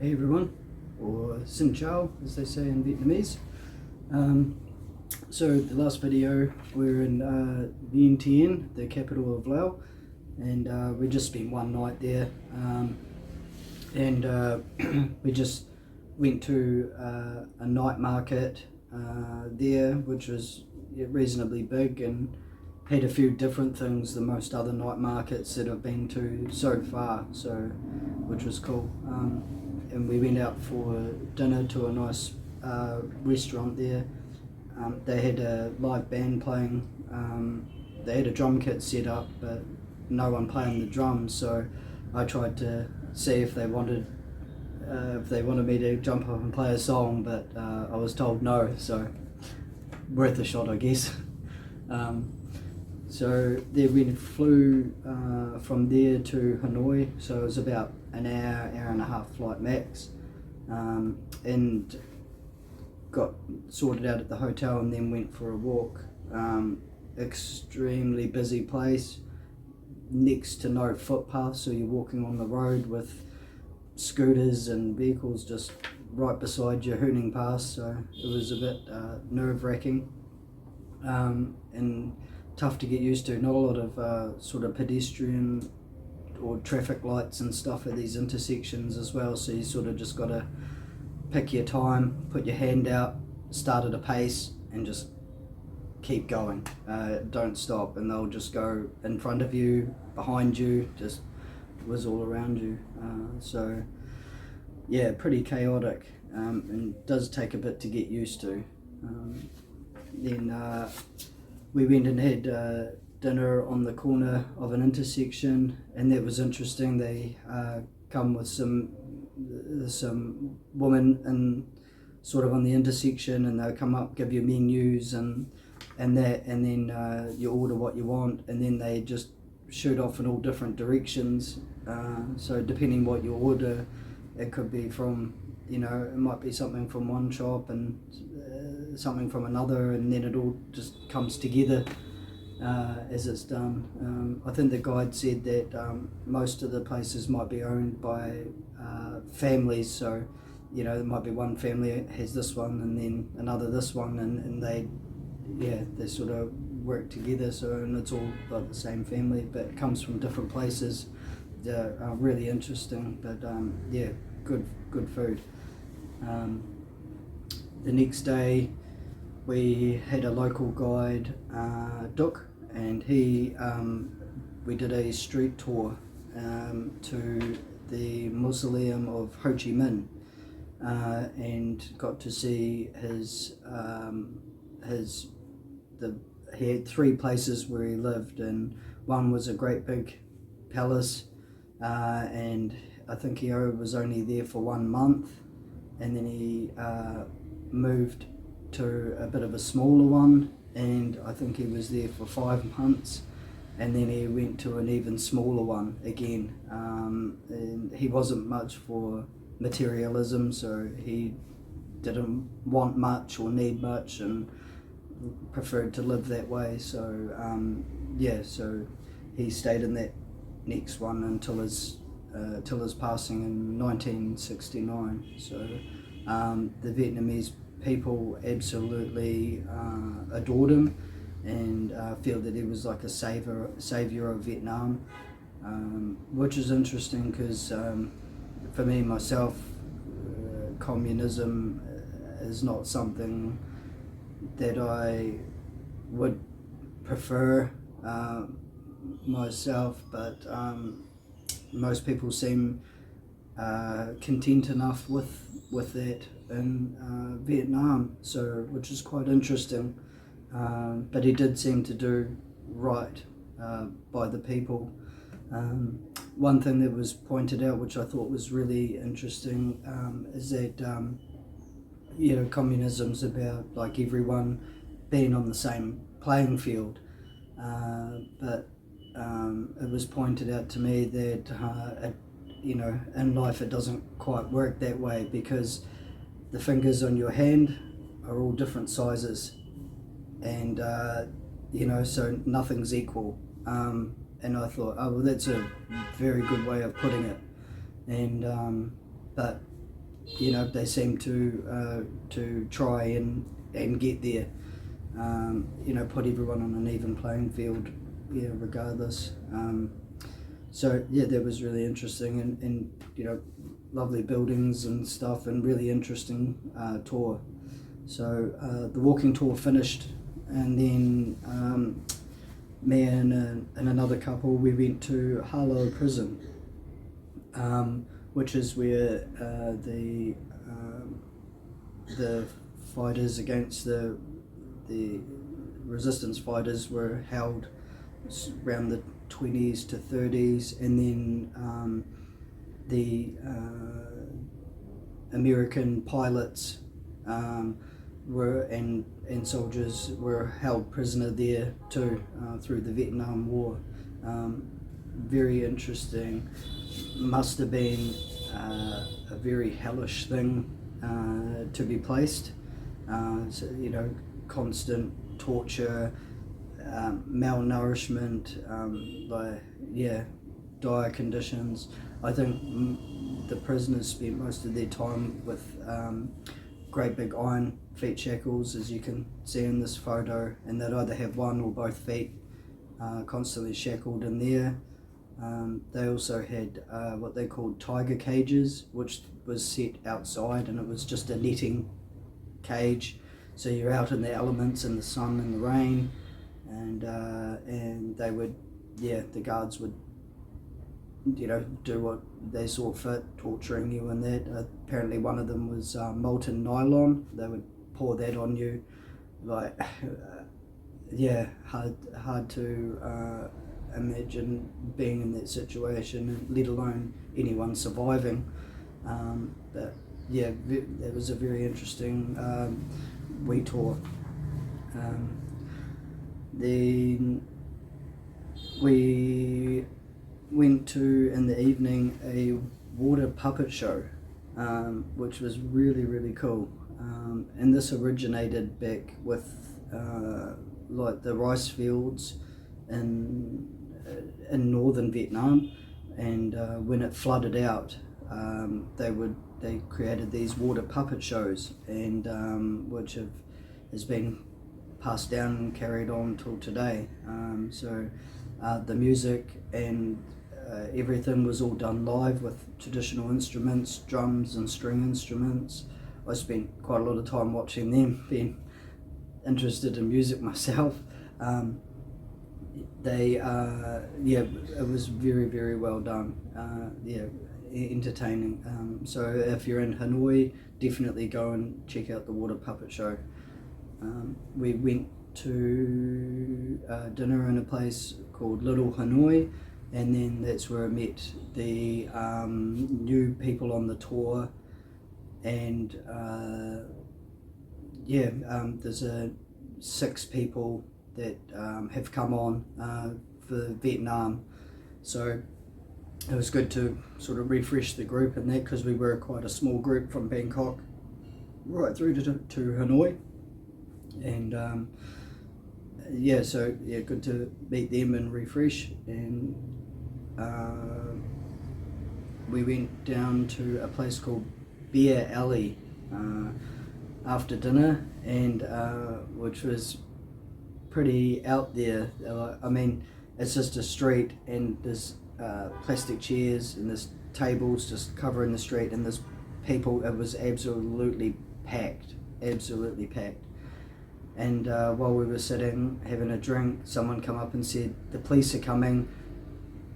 Hey everyone, or Xin Chao as they say in Vietnamese. So the last video we were in Vientiane, the capital of Laos, and we just spent one night there, and we just went to a night market there, which was reasonably big and had a few different things than most other night markets that I've been to so far, so which was cool. And we went out for dinner to a nice restaurant there. They had a live band playing. They had a drum kit set up, but no one playing the drums. So I tried to see if they wanted me to jump up and play a song, but I was told no. So worth a shot, I guess. So then we flew from there to Hanoi, so it was about an hour and a half flight max, and got sorted out at the hotel and then went for a walk. Extremely busy place, next to no footpath, so you're walking on the road with scooters and vehicles just right beside you hooning past, so it was a bit nerve-wracking and tough to get used to. Not a lot of sort of pedestrian or traffic lights and stuff at these intersections as well, so you sort of just got to pick your time, put your hand out, start at a pace and just keep going. Don't stop, and they'll just go in front of you, behind you, just whiz all around you. So yeah, pretty chaotic, and does take a bit to get used to. Then we went and had dinner on the corner of an intersection, and that was interesting. They come with some women and sort of on the intersection, and they'll come up, give you menus and then you order what you want, and then they just shoot off in all different directions. So depending what you order, it could be from, it might be something from one shop and something from another, and then it all just comes together as it's done. I think the guide said that most of the places might be owned by families, so there might be one family has this one and then another this one, and they sort of work together, so, and it's all like the same family but it comes from different places. They're really interesting, but good food. The next day we had a local guide, Duc, and we did a street tour to the mausoleum of Ho Chi Minh, and got to see he had three places where he lived, and one was a great big palace, and I think he was only there for 1 month, and then he moved to a bit of a smaller one, and I think he was there for 5 months, and then he went to an even smaller one again, and he wasn't much for materialism, so he didn't want much or need much and preferred to live that way. So so he stayed in that next one until his passing in 1969. So the Vietnamese people absolutely adored him and feel that he was like a savior of Vietnam, which is interesting because for me myself, communism is not something that I would prefer myself, but most people seem content enough with that in Vietnam, so which is quite interesting. But he did seem to do right by the people. One thing that was pointed out, which I thought was really interesting, is that communism's about like everyone being on the same playing field, but it was pointed out to me that in life it doesn't quite work that way, because the fingers on your hand are all different sizes, and so nothing's equal. And I thought, oh well, that's a very good way of putting it. And but they seem to try and get there. Put everyone on an even playing field, regardless. So yeah, that was really interesting, and lovely buildings and stuff, and really interesting tour. So the walking tour finished, and then me and another couple, we went to Hanoi prison, which is where the fighters against the resistance fighters were held around the 20s to 30s, and then the American pilots were and soldiers were held prisoner there too, through the Vietnam War. Very interesting. Must have been a very hellish thing to be placed. So, constant torture, malnourishment, dire conditions. I think the prisoners spent most of their time with great big iron feet shackles, as you can see in this photo, and they'd either have one or both feet constantly shackled in there. They also had what they called tiger cages, which was set outside, and it was just a netting cage, so you're out in the elements, in the sun and the rain, and they would, the guards would do what they saw fit, torturing you and that. Apparently one of them was molten nylon. They would pour that on you, like hard to imagine being in that situation, let alone anyone surviving. But yeah, that was a very interesting wee tour. Then we went to, in the evening, a water puppet show, which was really, really cool. And this originated back with like the rice fields in northern Vietnam, and when it flooded out, they created these water puppet shows, and which has been passed down and carried on till today. So the music and everything was all done live with traditional instruments, drums and string instruments. I spent quite a lot of time watching them, being interested in music myself. It was very, very well done. Entertaining. So if you're in Hanoi, definitely go and check out the water puppet show. We went to dinner in a place called Little Hanoi, and then that's where I met the new people on the tour, and there's 6 people that have come on for Vietnam, so it was good to sort of refresh the group in that, because we were quite a small group from Bangkok right through to Hanoi, and good to meet them and refresh. And we went down to a place called Beer Alley after dinner, and which was pretty out there. I mean, it's just a street, and there's plastic chairs and there's tables just covering the street, and there's people. It was absolutely packed. And while we were sitting having a drink, someone come up and said, "The police are coming,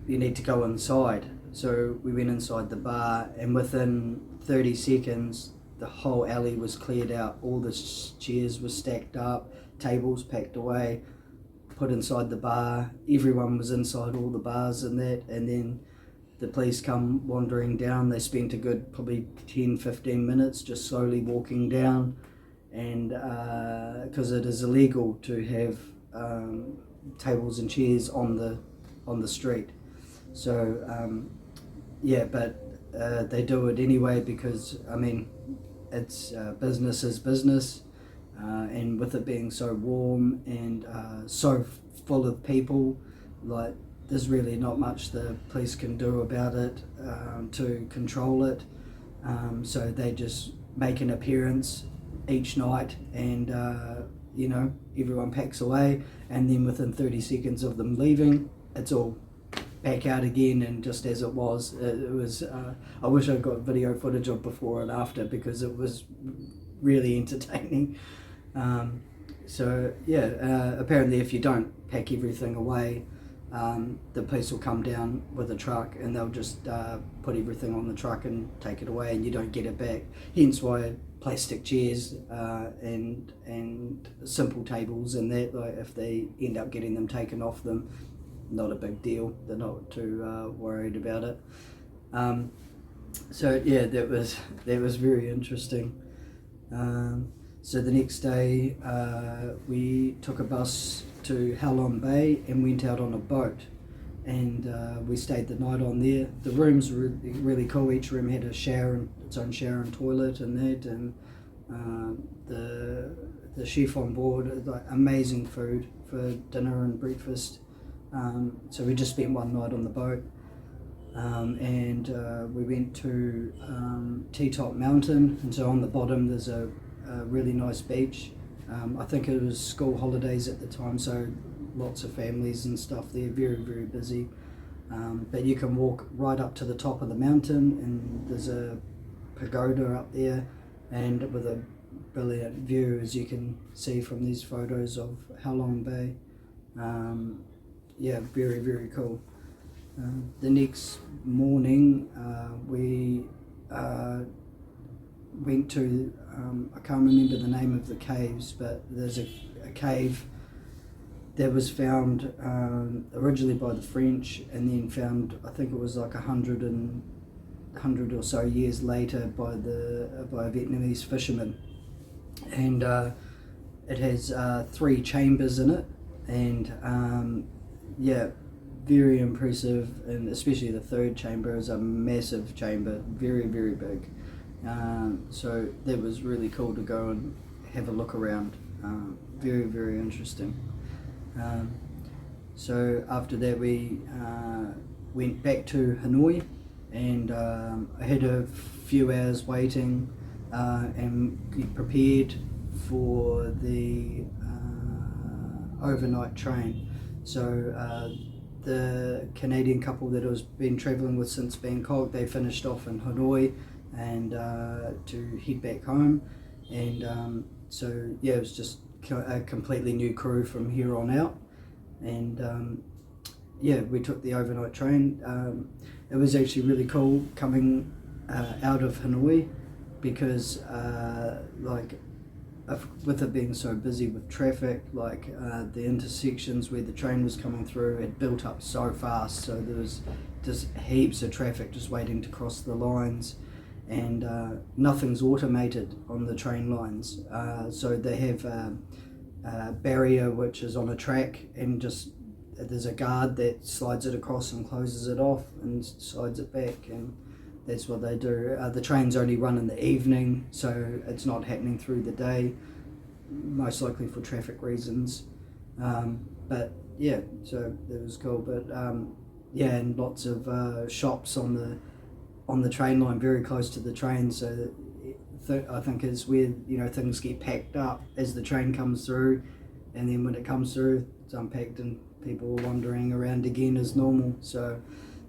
you need to go inside." So we went inside the bar, and within 30 seconds the whole alley was cleared out. All the chairs were stacked up, tables packed away, put inside the bar. Everyone was inside all the bars and that, and then the police come wandering down. They spent a good probably 10-15 minutes just slowly walking down, and because it is illegal to have tables and chairs on the street. So but they do it anyway, because I mean, it's business is business, and with it being so warm and so full of people, like, there's really not much the police can do about it to control it. So they just make an appearance each night, and everyone packs away, and then within 30 seconds of them leaving, it's all back out again, and just as it was. It was. I wish I got video footage of before and after, because it was really entertaining. Apparently, if you don't pack everything away, the police will come down with a truck, and they'll just put everything on the truck and take it away, and you don't get it back. Hence why plastic chairs and simple tables and that, like, if they end up getting them taken off them, not a big deal. They're not too worried about it. That was very interesting. So the next day we took a bus to Hoi An Bay and went out on a boat, and we stayed the night on there. The rooms were really cool. Each room had its own shower and toilet and that, and the chef on board, like, amazing food for dinner and breakfast. So we just spent one night on the boat, and we went to T-Top Mountain, and so on the bottom there's a really nice beach. I think it was school holidays at the time, so lots of families and stuff there, very, very busy. But you can walk right up to the top of the mountain, and there's a pagoda up there, and with a brilliant view, as you can see from these photos of Hoi An Bay. Very, very cool. The next morning we went to, I can't remember the name of the caves, but there's a cave that was found originally by the French, and then found, I think it was like 100 or so years later by a Vietnamese fisherman. And it has 3 chambers in it, and very impressive, and especially the 3rd chamber is a massive chamber, very, very big. So that was really cool to go and have a look around. Very, very interesting. So after that we went back to Hanoi, and I had a few hours waiting and get prepared for the overnight train. So the Canadian couple that has been travelling with since Bangkok, they finished off in Hanoi and to head back home, and it was just a completely new crew from here on out. And we took the overnight train. It was actually really cool coming out of Hanoi, because with it being so busy with traffic, the intersections where the train was coming through had built up so fast, so there was just heaps of traffic just waiting to cross the lines, and nothing's automated on the train lines, so they have a barrier which is on a track, and just there's a guard that slides it across and closes it off and slides it back, and that's what they do. The trains only run in the evening, so it's not happening through the day, most likely for traffic reasons. So that was cool. But and lots of shops on the train line, very close to the train. So I think it's where things get packed up as the train comes through, and then when it comes through, it's unpacked and people are wandering around again as normal. So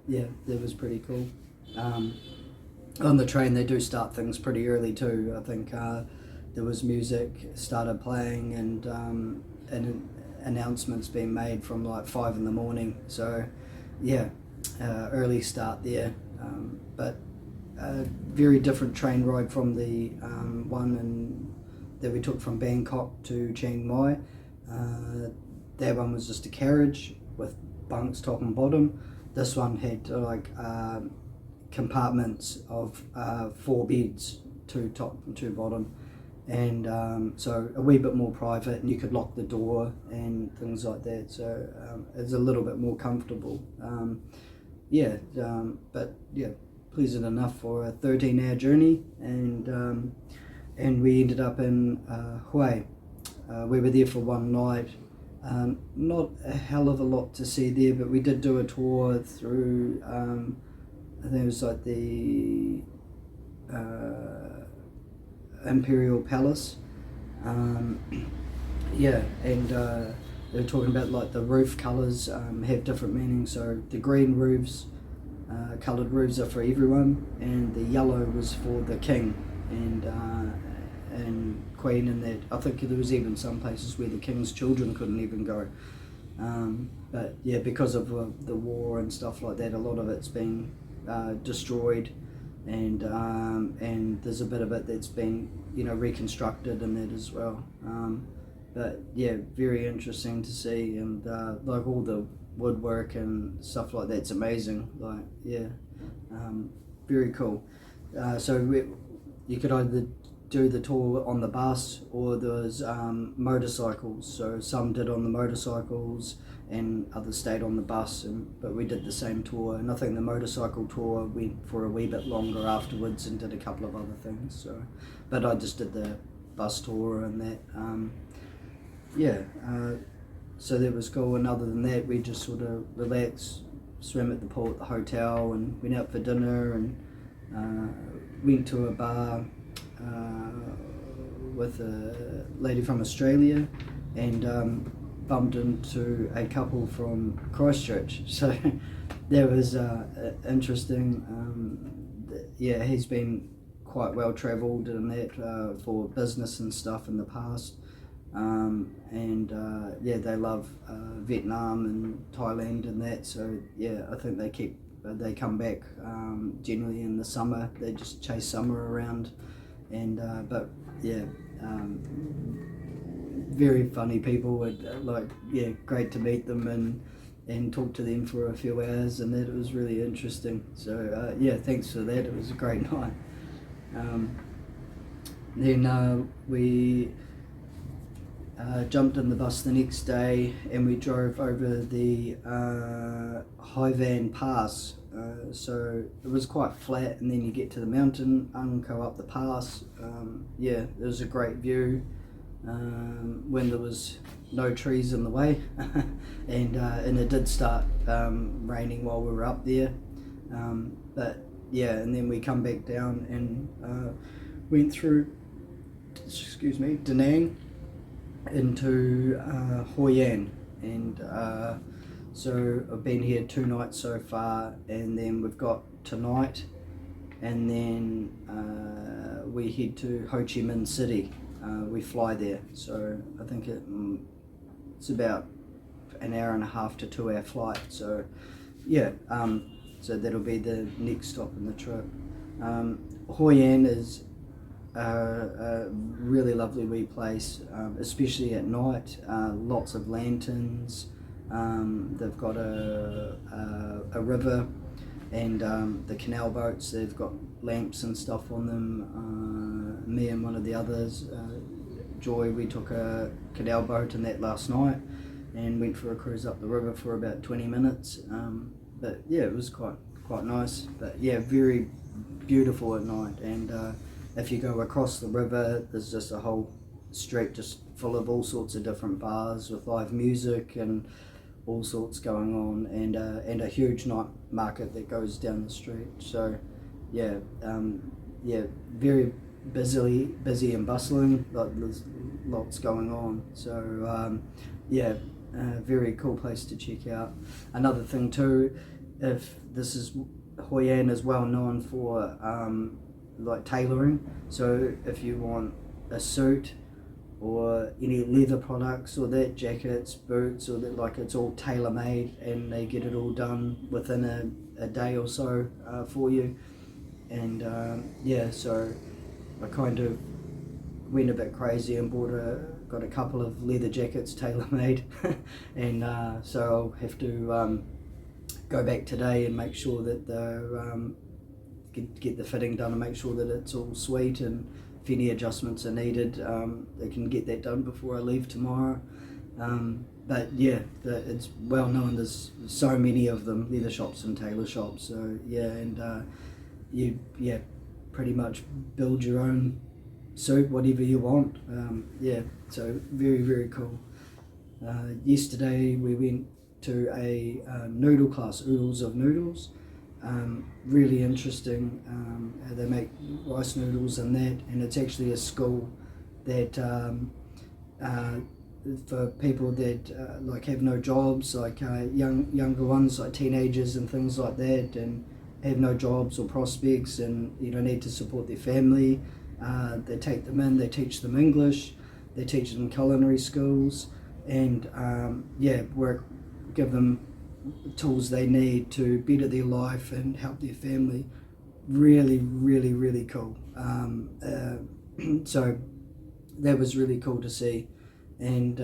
that was pretty cool. On the train they do start things pretty early too. I think there was music started playing, and announcements being made from like 5 in the morning. So early start there, but a very different train ride from the one that we took from Bangkok to Chiang Mai. That one was just a carriage with bunks top and bottom. This one had compartments of 4 beds, 2 top and 2 bottom, and so a wee bit more private, and you could lock the door and things like that, so it's a little bit more comfortable. Pleasant enough for a 13-hour journey, and we ended up in Hoi. We were there for one night. Not a hell of a lot to see there, but we did do a tour through I think it was like the imperial palace. Um, yeah, and they were talking about like the roof colours have different meanings. So the green roofs, coloured roofs are for everyone, and the yellow was for the king and queen. And that I think there was even some places where the king's children couldn't even go. But yeah, because of the war and stuff like that, a lot of it's been destroyed, and there's a bit of it that's been reconstructed and that as well. But yeah, very interesting to see, and like all the woodwork and stuff like that's amazing. Like yeah, very cool. You could either do the tour on the bus, or there was motorcycles. So some did on the motorcycles and others stayed on the bus, but we did the same tour. And I think the motorcycle tour went for a wee bit longer afterwards and did a couple of other things. So, but I just did the bus tour and that. So that was cool. And other than that, we just sort of relaxed, swam at the pool at the hotel, and went out for dinner, and went to a bar with a lady from Australia, and bumped into a couple from Christchurch. So that was interesting. He's been quite well travelled in that for business and stuff in the past. They love Vietnam and Thailand and that. So yeah, I think they come back generally in the summer. They just chase summer around, and very funny people. Great to meet them and talk to them for a few hours, and that it was really interesting. So thanks for that. It was a great night. Then we jumped in the bus the next day, and we drove over the Hoi An pass. So it was quite flat, and then you get to the mountain and go up the pass. It was a great view when there was no trees in the way, and it did start raining while we were up there. And then we come back down and went through, Da Nang into Hoi An, and so I've been here 2 nights so far, and then we've got tonight, and then we head to Ho Chi Minh City. We fly there, so I think it's about an hour and a half to 2 hour flight. So so that'll be the next stop in the trip. Hoi An is a really lovely wee place, especially at night. Lots of lanterns. They've got a river, and the canal boats, they've got lamps and stuff on them. Me and one of the others, Joy, we took a canal boat in that last night and went for a cruise up the river for about 20 minutes. But yeah, it was quite nice. But yeah, very beautiful at night. And if you go across the river, there's just a whole street just full of all sorts of different bars with live music and all sorts going on, and a huge night market that goes down the street. So very busy and bustling. There's lots going on. So very cool place to check out. Another thing too, Hoi An is well known for tailoring. So if you want a suit or any leather products or that, jackets, boots, or that, it's all tailor made, and they get it all done within a day or so for you. And so I kind of went a bit crazy and got a couple of leather jackets tailor made, and so I'll have to go back today and make sure that get the fitting done and make sure that it's all sweet, and if any adjustments are needed, they can get that done before I leave tomorrow. But yeah, it's well known. There's so many of them, leather shops and tailor shops. So you pretty much build your own suit, whatever you want. So very, very cool. Yesterday we went to a noodle class, Oodles of Noodles. Really interesting. They make rice noodles and that, and it's actually a school that for people that like have no jobs, like younger ones, like teenagers and things like that, and have no jobs or prospects, and need to support their family. They take them in, they teach them English, they teach them culinary skills, and give them tools they need to better their life and help their family. Really, really, really cool. So that was really cool to see. And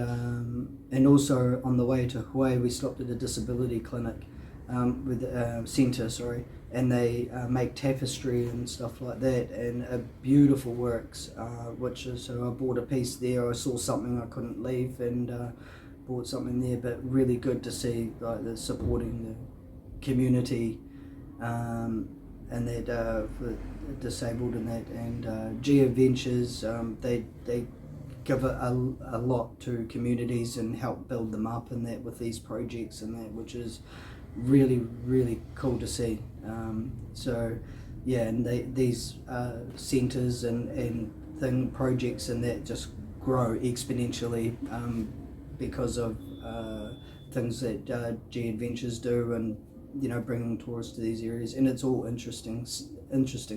also on the way to Hawaii, we stopped at a disability clinic with centre, sorry, and they make tapestry and stuff like that, and beautiful works. So I bought a piece there. I saw something I couldn't leave, and bought something there. But really good to see, like, the supporting the community, and that for disabled and that. And Geo Ventures, they give a lot to communities and help build them up and that with these projects and that, which is really, really cool to see. So yeah, and these centres and projects and that just grow exponentially because of things that G Adventures do, and bringing tourists to these areas, and it's all interesting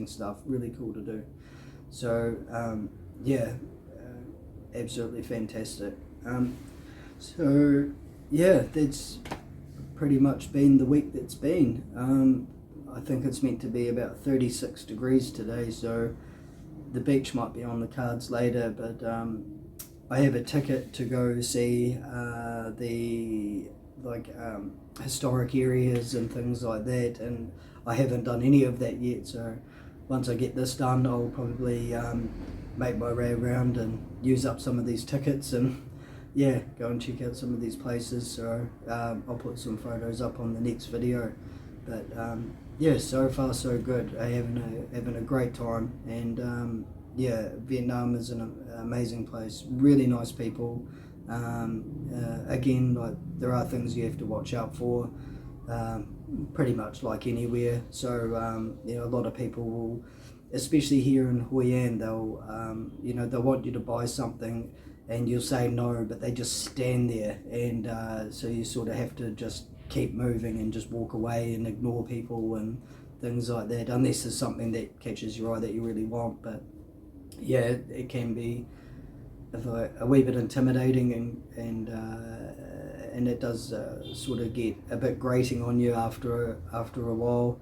stuff, really cool to do. So absolutely fantastic. So yeah, that's pretty much been the week that's been. I think it's meant to be about 36 degrees today, so the beach might be on the cards later, but I have a ticket to go see the historic areas and things like that, and I haven't done any of that yet, so once I get this done, I'll probably make my way around and use up some of these tickets and go and check out some of these places. So I'll put some photos up on the next video, but so far so good. Having a great time, and Vietnam is an amazing place, really nice people. Again, like, there are things you have to watch out for, pretty much like anywhere. So a lot of people will, especially here in Hoi An, they'll want you to buy something and you'll say no, but they just stand there, and so you sort of have to just keep moving and just walk away and ignore people and things like that, unless there's something that catches your eye that you really want. But yeah, it can be a wee bit intimidating, and it does sort of get a bit grating on you after a while.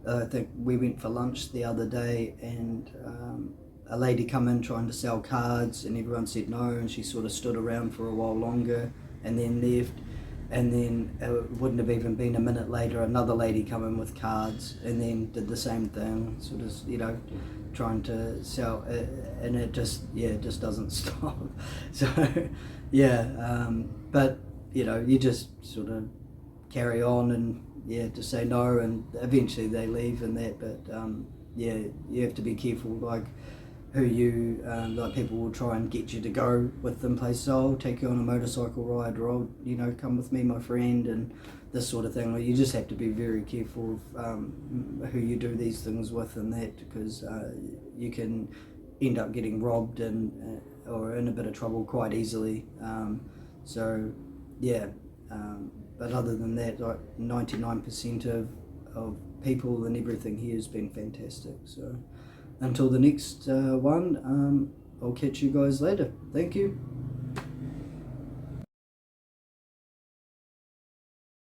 I think we went for lunch the other day, and a lady come in trying to sell cards, and everyone said no, and she sort of stood around for a while longer and then left. And then it wouldn't have even been a minute later, another lady come in with cards and then did the same thing, sort of trying to sell, and it just doesn't stop. So but you just sort of carry on and just say no, and eventually they leave and that. But you have to be careful, like who you like. People will try and get you to go with them places. I'll take you on a motorcycle ride, or I'll come with me, my friend, and this sort of thing. Like, you just have to be very careful of who you do these things with and that, because you can end up getting robbed and or in a bit of trouble quite easily. But other than that, like 99% of people and everything here has been fantastic. So until the next one, I'll catch you guys later. Thank you.